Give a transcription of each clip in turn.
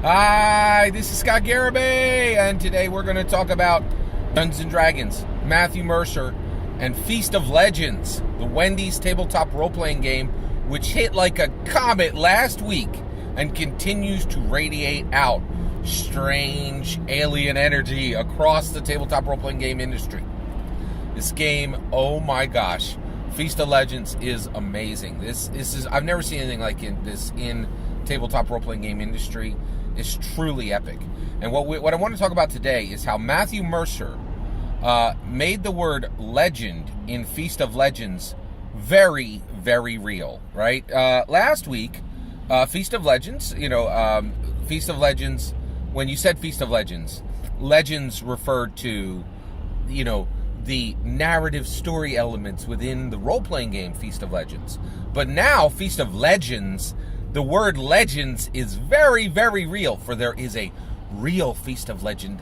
Hi, this is Scott Garibay, and today we're going to talk about Dungeons & Dragons, Matthew Mercer, and Feast of Legends, the Wendy's tabletop role-playing game, which hit like a comet last week and continues to radiate out strange alien energy across the tabletop role-playing game industry. This game, oh my gosh, Feast of Legends is amazing. This is I've never seen anything like this in tabletop role-playing game industry. It's truly epic. And what I want to talk about today is how Matthew Mercer made the word legend in Feast of Legends very, very real, right? Last week, Feast of Legends, Feast of Legends, when you said Feast of Legends, legends referred to, the narrative story elements within the role-playing game Feast of Legends. But now, Feast of Legends, the word legends is very, very real, for there is a real Feast of Legend,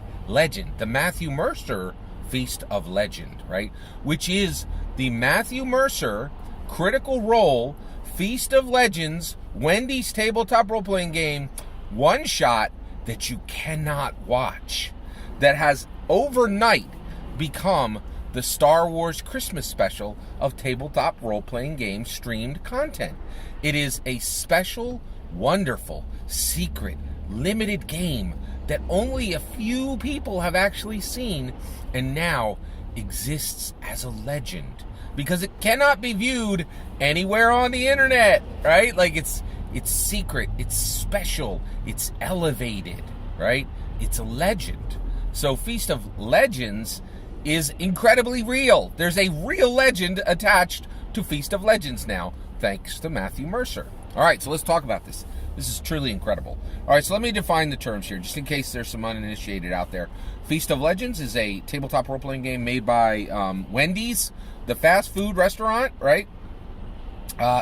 the Matthew Mercer Feast of Legend, right? Which is the Matthew Mercer Critical Role Feast of Legends Wendy's tabletop role-playing game one-shot that you cannot watch, that has overnight become the Star Wars Christmas special of tabletop role-playing game streamed content. It is a special, wonderful, secret, limited game that only a few people have actually seen, and now exists as a legend because it cannot be viewed anywhere on the internet, right? Like it's secret, it's special, it's elevated, right? It's a legend. So Feast of Legends is incredibly real. There's a real legend attached to Feast of Legends now, thanks to Matthew Mercer. All right, so let's talk about this. This is truly incredible. All right, so let me define the terms here, just in case there's some uninitiated out there. Feast of Legends is a tabletop role-playing game made by Wendy's, the fast food restaurant, right?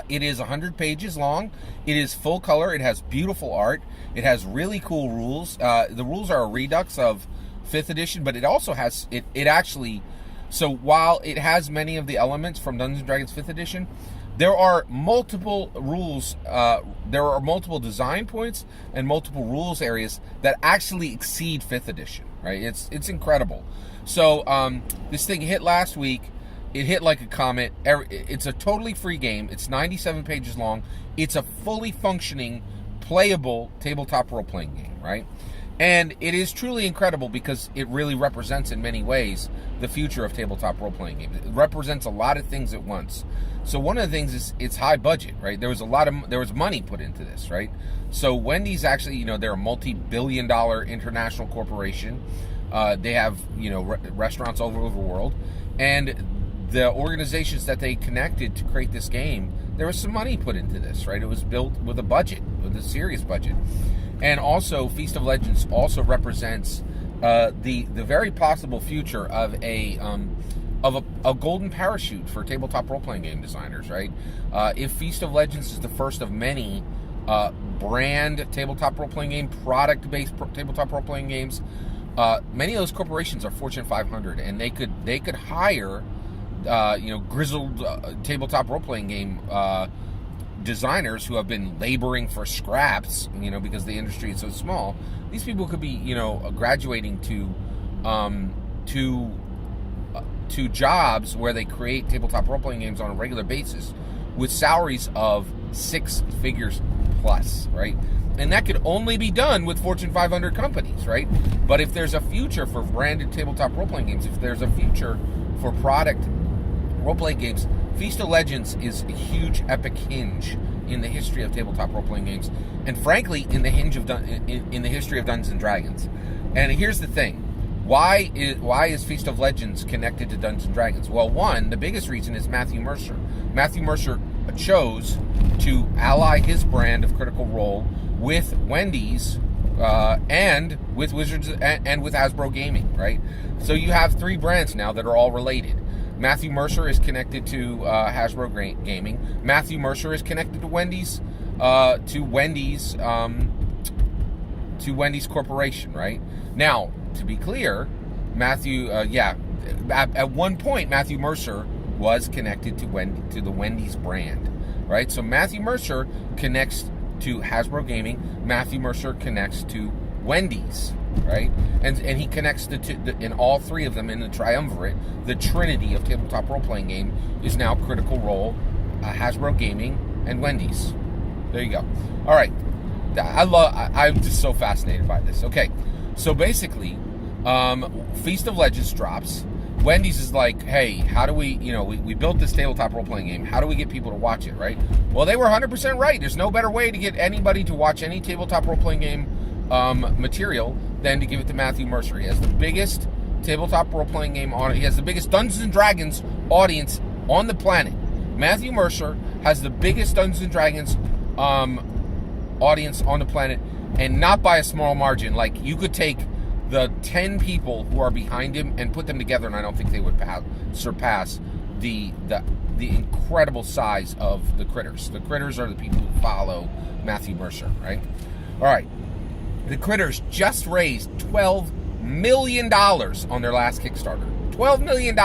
It is 100 pages long. It is full color. It has beautiful art. It has really cool rules. The rules are a redux of 5th edition, but it also has, it actually, so while it has many of the elements from Dungeons & Dragons 5th edition, there are multiple rules, there are multiple design points and multiple rules areas that actually exceed 5th edition, right? It's incredible. So this thing hit last week. It hit like a comet. It's a totally free game. It's 97 pages long. It's a fully functioning, playable tabletop role-playing game, right? And it is truly incredible because it really represents in many ways the future of tabletop role-playing games. It represents a lot of things at once. So one of the things is it's high budget, right? There was money put into this, right? So Wendy's actually, they're a multi-billion-dollar international corporation. They have, restaurants all over the world. And the organizations that they connected to create this game, there was some money put into this, right? It was built with a budget, with a serious budget. And also, Feast of Legends also represents the very possible future of a golden parachute for tabletop role-playing game designers, right? If Feast of Legends is the first of many brand tabletop role-playing game, product-based tabletop role-playing games, many of those corporations are Fortune 500, and they could hire grizzled tabletop role-playing game designers who have been laboring for scraps, because the industry is so small. These people could be, graduating to jobs where they create tabletop role-playing games on a regular basis with salaries of 6 figures plus, right? And that could only be done with Fortune 500 companies, right? But if there's a future for branded tabletop role-playing games, if there's a future for product role-playing games, Feast of Legends is a huge epic hinge in the history of tabletop role-playing games, and frankly, in the history of Dungeons & Dragons. And here's the thing. Why is Feast of Legends connected to Dungeons & Dragons? Well, one, the biggest reason is Matthew Mercer. Matthew Mercer chose to ally his brand of Critical Role with Wendy's and with Wizards and with Hasbro Gaming, right? So you have 3 brands now that are all related. Matthew Mercer is connected to Hasbro Gaming. Matthew Mercer is connected to Wendy's Corporation, right? Now, to be clear, at one point, Matthew Mercer was connected to the Wendy's brand, right? So Matthew Mercer connects to Hasbro Gaming. Matthew Mercer connects to Wendy's, right? And he connects in all three of them in the triumvirate. The trinity of tabletop role-playing game is now Critical Role, Hasbro Gaming, and Wendy's. There you go. All right. I'm just so fascinated by this. Okay. So basically, Feast of Legends drops. Wendy's is like, hey, how do we built this tabletop role-playing game. How do we get people to watch it, right? Well, they were 100% right. There's no better way to get anybody to watch any tabletop role-playing game material than to give it to Matthew Mercer. He has the biggest tabletop role-playing game on. He has the biggest Dungeons and Dragons audience on the planet. Matthew Mercer has the biggest Dungeons and Dragons audience on the planet, and not by a small margin. Like, you could take the 10 people who are behind him and put them together, and I don't think they would surpass the incredible size of the Critters. The Critters are the people who follow Matthew Mercer, right? All right. The Critters just raised $12 million on their last Kickstarter. $12 million,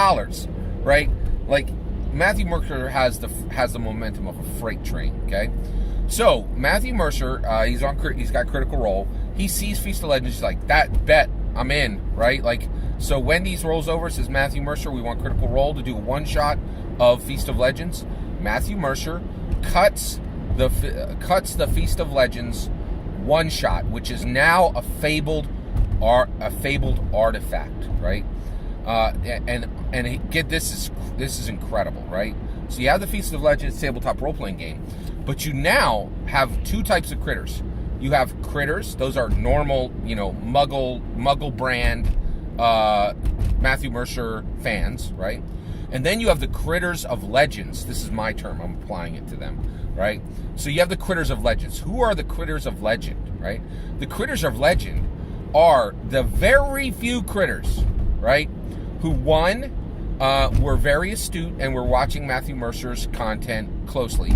right? Like, Matthew Mercer has the momentum of a freight train, okay? So, Matthew Mercer, he's got Critical Role. He sees Feast of Legends, he's like, that bet, I'm in, right? Like, so Wendy's rolls over, says, Matthew Mercer, we want Critical Role to do a one-shot of Feast of Legends. Matthew Mercer cuts the Feast of Legends one-shot, which is now a fabled artifact, right? And get this is incredible, right? So you have the Feast of Legends tabletop role-playing game, but you now have two types of critters. You have critters; those are normal, Muggle brand Matthew Mercer fans, right? And then you have the Critters of Legends. This is my term; I'm applying it to them, right? So you have the Critters of Legends. Who are the Critters of Legend, right? The Critters of Legend are the very few critters, right, who were very astute and were watching Matthew Mercer's content closely,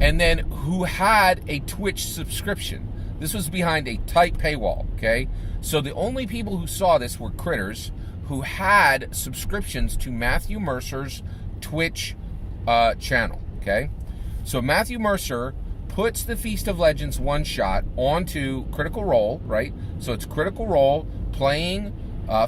and then who had a Twitch subscription. This was behind a tight paywall, okay? So the only people who saw this were critters who had subscriptions to Matthew Mercer's Twitch channel, okay? So Matthew Mercer puts the Feast of Legends one-shot onto Critical Role, right? So it's Critical Role playing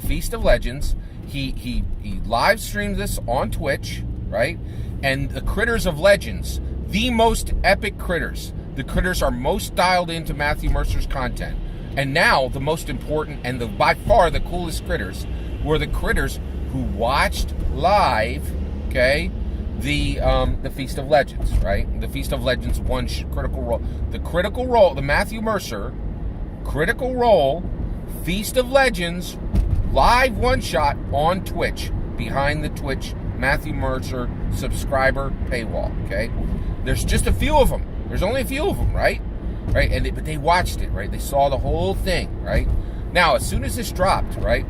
Feast of Legends. He live streamed this on Twitch, right? And the Critters of Legends, the most epic critters. The critters are most dialed into Matthew Mercer's content. And now the most important and by far the coolest critters were the critters who watched live, okay, the Feast of Legends, right? The Feast of Legends Critical Role. The Critical Role, the Matthew Mercer Critical Role Feast of Legends live one-shot on Twitch, behind the Twitch Matthew Mercer subscriber paywall, okay? There's just a few of them. There's only a few of them, right? Right? But they watched it, right? They saw the whole thing, right? Now, as soon as this dropped, right,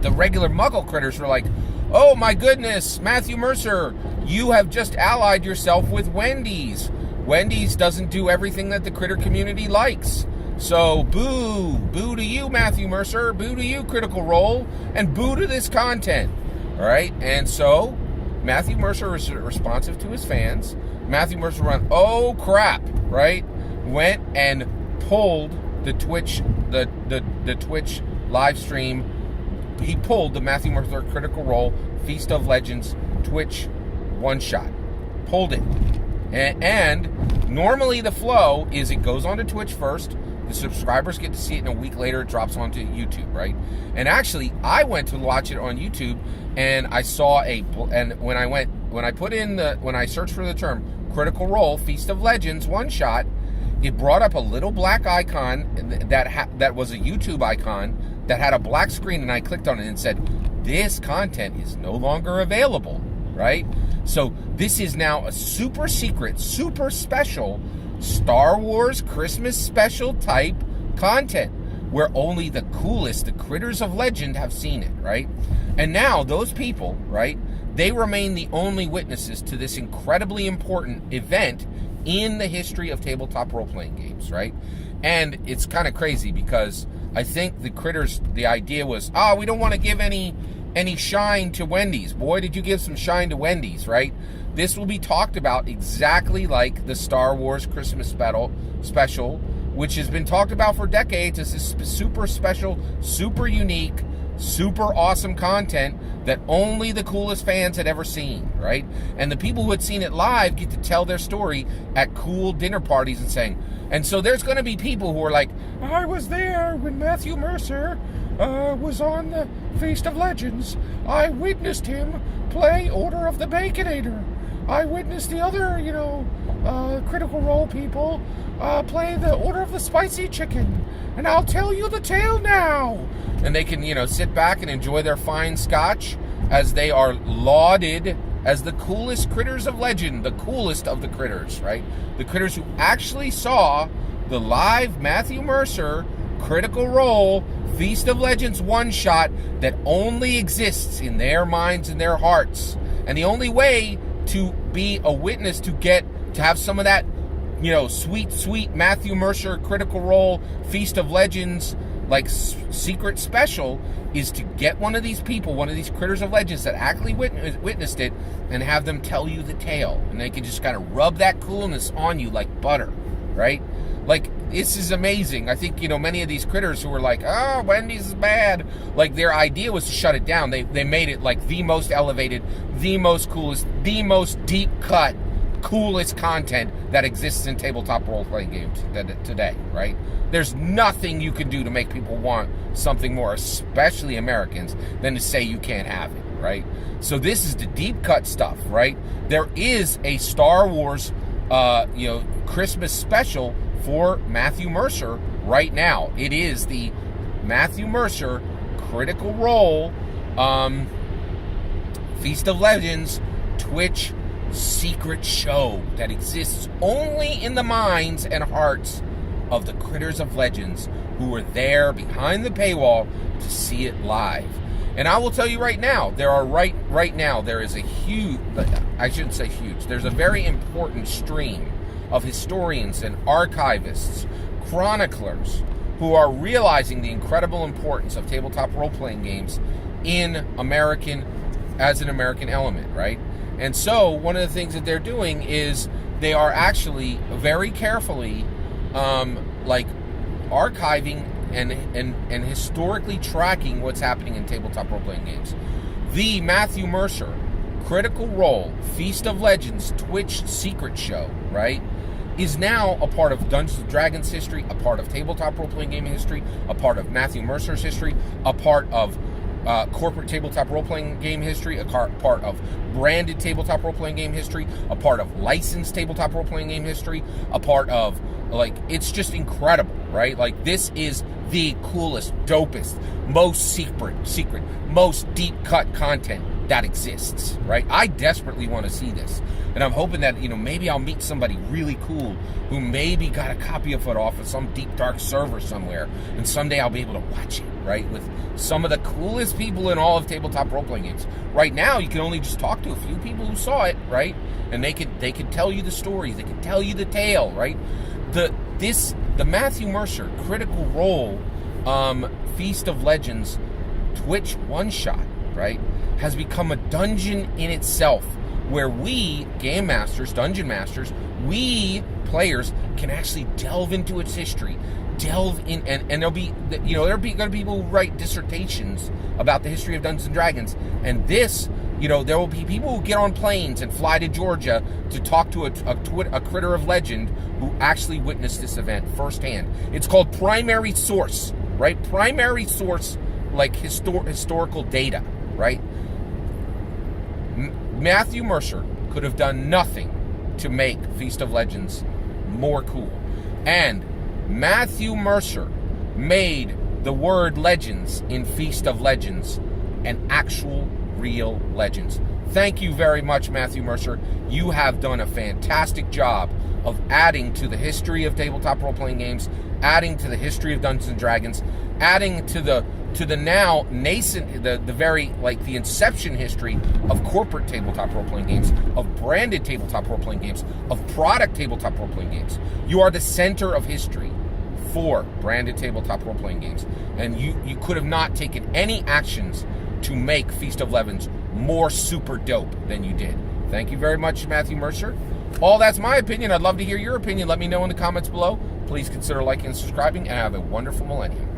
the regular Muggle critters were like, oh my goodness, Matthew Mercer, you have just allied yourself with Wendy's. Wendy's doesn't do everything that the critter community likes. So, boo. Boo to you, Matthew Mercer. Boo to you, Critical Role. And boo to this content. All right? And so, Matthew Mercer is responsive to his fans. Matthew Mercer went, oh crap, right? Went and pulled the Twitch, the Twitch live stream. He pulled the Matthew Mercer Critical Role Feast of Legends Twitch one-shot. Pulled it. And normally the flow is it goes onto Twitch first. The subscribers get to see it, and a week later it drops onto YouTube, right? And actually, I went to watch it on YouTube, and I saw when I searched for the term Critical Role Feast of Legends one shot, it brought up a little black icon that was a YouTube icon that had a black screen, and I clicked on it and said, this content is no longer available, right? So this is now a super secret, super special Star Wars Christmas special type content where only the coolest, the Critters of Legend have seen it, right? And now those people, right, they remain the only witnesses to this incredibly important event in the history of tabletop role-playing games, right? And it's kind of crazy because I think the critters, the idea was, we don't want to give any shine to Wendy's. Boy, did you give some shine to Wendy's, right? This will be talked about exactly like the Star Wars Christmas special, which has been talked about for decades as this super special, super unique, super awesome content that only the coolest fans had ever seen, right? And the people who had seen it live get to tell their story at cool dinner parties and saying, and so there's going to be people who are like, I was there when Matthew Mercer was on the Feast of Legends. I witnessed him play Order of the Baconator. I witnessed the other, Critical Role people play the Order of the Spicy Chicken. And I'll tell you the tale now. And they can, sit back and enjoy their fine scotch as they are lauded as the coolest critters of legend, the coolest of the critters, right? The critters who actually saw the live Matthew Mercer Critical Role Feast of Legends one-shot that only exists in their minds and their hearts. And the only way to be a witness, to have some of that, sweet Matthew Mercer Critical Role Feast of Legends, like secret special, is to get one of these people, one of these critters of legends that actually witnessed it, and have them tell you the tale. And they can just kind of rub that coolness on you like butter, right? Like, this is amazing. I think, many of these critters who were like, oh, Wendy's is bad, like, their idea was to shut it down. They made it like the most elevated, the most coolest, the most deep cut, coolest content that exists in tabletop role-playing games today, right? There's nothing you can do to make people want something more, especially Americans, than to say you can't have it, right? So this is the deep cut stuff, right? There is a Star Wars, Christmas special for Matthew Mercer right now. It is the Matthew Mercer Critical Role Feast of Legends Twitch secret show that exists only in the minds and hearts of the critters of legends who were there behind the paywall to see it live. And I will tell you right now, there is a huge, I shouldn't say huge, there's a very important stream of historians and archivists, chroniclers, who are realizing the incredible importance of tabletop role-playing games as an American element, right? And so one of the things that they're doing is they are actually very carefully archiving and historically tracking what's happening in tabletop role-playing games. The Matthew Mercer Critical Role Feast of Legends Twitch secret show, right, is now a part of Dungeons & Dragons history, a part of tabletop role-playing game history, a part of Matthew Mercer's history, a part of corporate tabletop role-playing game history, a part of branded tabletop role-playing game history, a part of licensed tabletop role-playing game history, a part of, it's just incredible, right? Like, this is the coolest, dopest, most secret, most deep-cut content that exists, right? I desperately want to see this. And I'm hoping that, maybe I'll meet somebody really cool who maybe got a copy of it off of some deep, dark server somewhere. And someday I'll be able to watch it, right? With some of the coolest people in all of tabletop role-playing games. Right now, you can only just talk to a few people who saw it, right? And they could tell you the stories. They could tell you the tale, right? The Matthew Mercer Critical Role Feast of Legends Twitch one-shot, right, has become a dungeon in itself, where we, game masters, dungeon masters, we, players, can actually delve into its history, delve in, and there'll be, going to be people who write dissertations about the history of Dungeons & Dragons, and this, there will be people who get on planes and fly to Georgia to talk to a critter of legend who actually witnessed this event firsthand. It's called primary source, right? Primary source, like historical data, right? Matthew Mercer could have done nothing to make Feast of Legends more cool. And Matthew Mercer made the word legends in Feast of Legends an actual real legends. Thank you very much, Matthew Mercer. You have done a fantastic job of adding to the history of tabletop role-playing games, adding to the history of Dungeons & Dragons, adding to the now nascent, the inception history of corporate tabletop role-playing games, of branded tabletop role-playing games, of product tabletop role-playing games. You are the center of history for branded tabletop role-playing games. And you could have not taken any actions to make Feast of Legends more super dope than you did. Thank you very much, Matthew Mercer. All that's my opinion. I'd love to hear your opinion. Let me know in the comments below. Please consider liking and subscribing, and have a wonderful millennium.